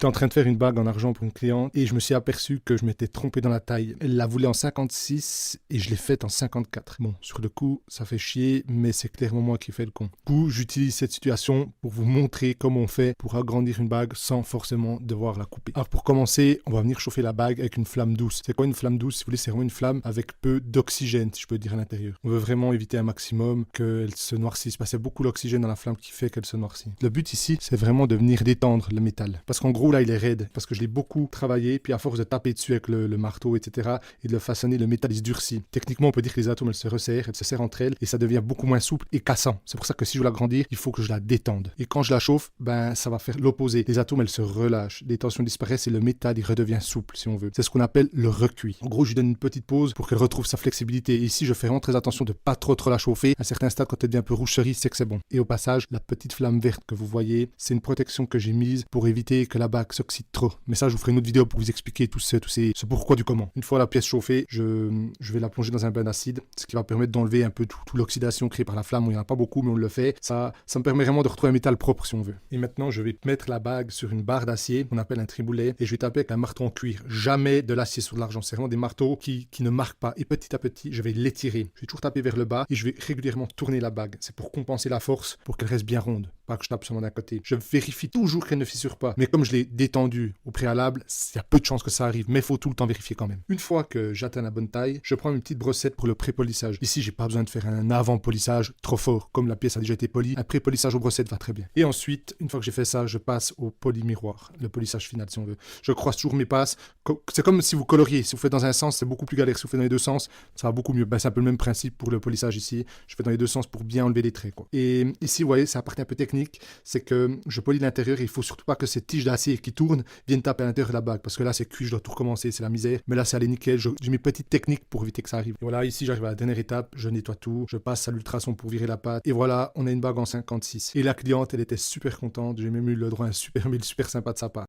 J'étais en train de faire une bague en argent pour une cliente et je me suis aperçu que je m'étais trompé dans la taille. Elle la voulait en 56 et je l'ai faite en 54. Bon, sur le coup, ça fait chier, mais c'est clairement moi qui fais le con. Du coup, j'utilise cette situation pour vous montrer comment on fait pour agrandir une bague sans forcément devoir la couper. Alors pour commencer, on va venir chauffer la bague avec une flamme douce. C'est quoi une flamme douce? Si vous voulez, c'est vraiment une flamme avec peu d'oxygène, si je peux dire, à l'intérieur. On veut vraiment éviter un maximum qu'elle se noircisse, parce qu'il y a beaucoup d'oxygène dans la flamme qui fait qu'elle se noircit. Le but ici, c'est vraiment de venir détendre le métal. Parce qu'en gros, là, il est raide, parce que je l'ai beaucoup travaillé, puis à force de taper dessus avec le marteau, etc., et de le façonner, le métal, il se durcit. Techniquement, on peut dire que les atomes, elles se serrent entre elles, et ça devient beaucoup moins souple et cassant. C'est pour ça que si je veux l'agrandir, il faut que je la détende. Et quand je la chauffe, ben, ça va faire l'opposé. Les atomes, elles se relâchent, les tensions disparaissent et le métal, il redevient souple, si on veut. C'est ce qu'on appelle le recuit. En gros, je lui donne une petite pause pour qu'elle retrouve sa flexibilité. Et ici, je fais vraiment très attention de pas trop la chauffer. À un certain stade, quand elle devient un peu rouge cerise, c'est que c'est bon. Et au passage, la petite flamme verte que vous voyez, c'est une protection que j'ai mise pour éviter que la bague s'oxyde trop. Mais ça, je vous ferai une autre vidéo pour vous expliquer ce pourquoi du comment. Une fois la pièce chauffée, je vais la plonger dans un bain d'acide, ce qui va permettre d'enlever un peu toute l'oxydation créée par la flamme. Il n'y en a pas beaucoup, mais on le fait. Ça me permet vraiment de retrouver un métal propre si on veut. Et maintenant, je vais mettre la bague sur une barre d'acier qu'on appelle un triboulet et je vais taper avec un marteau en cuir. Jamais de l'acier sur de l'argent. C'est vraiment des marteaux qui ne marquent pas. Et petit à petit, je vais l'étirer. Je vais toujours taper vers le bas et je vais régulièrement tourner la bague. C'est pour compenser la force, pour qu'elle reste bien ronde. Pas que je tape seulement d'un côté. Je vérifie toujours qu'elle ne fissure pas. Mais comme je l'ai détendue au préalable, il y a peu de chances que ça arrive. Mais il faut tout le temps vérifier quand même. Une fois que j'atteins la bonne taille, je prends une petite brossette pour le pré-polissage. Ici, j'ai pas besoin de faire un avant-polissage trop fort. Comme la pièce a déjà été polie, un pré-polissage aux brossettes va très bien. Et ensuite, une fois que j'ai fait ça, je passe au polymiroir. Le polissage final, si on veut. Je croise toujours mes passes. C'est comme si vous coloriez. Si vous faites dans un sens, c'est beaucoup plus galère. Si vous faites dans les deux sens, ça va beaucoup mieux. Ben, c'est un peu le même principe pour le polissage ici. Je fais dans les deux sens pour bien enlever les traits, quoi. Et ici, vous voyez, c'est la partie un peu technique. C'est que je polis l'intérieur et il faut surtout pas que ces tiges d'acier qui tournent viennent taper à l'intérieur de la bague. Parce que là, c'est cuit, je dois tout recommencer, c'est la misère. Mais là, c'est allé nickel. J'ai mes petites techniques pour éviter que ça arrive. Et voilà, ici, j'arrive à la dernière étape. Je nettoie tout. Je passe à l'ultrason pour virer la pâte. Et voilà, on a une bague en 56. Et la cliente, elle était super contente. J'ai même eu le droit à un super mail super sympa de sa part.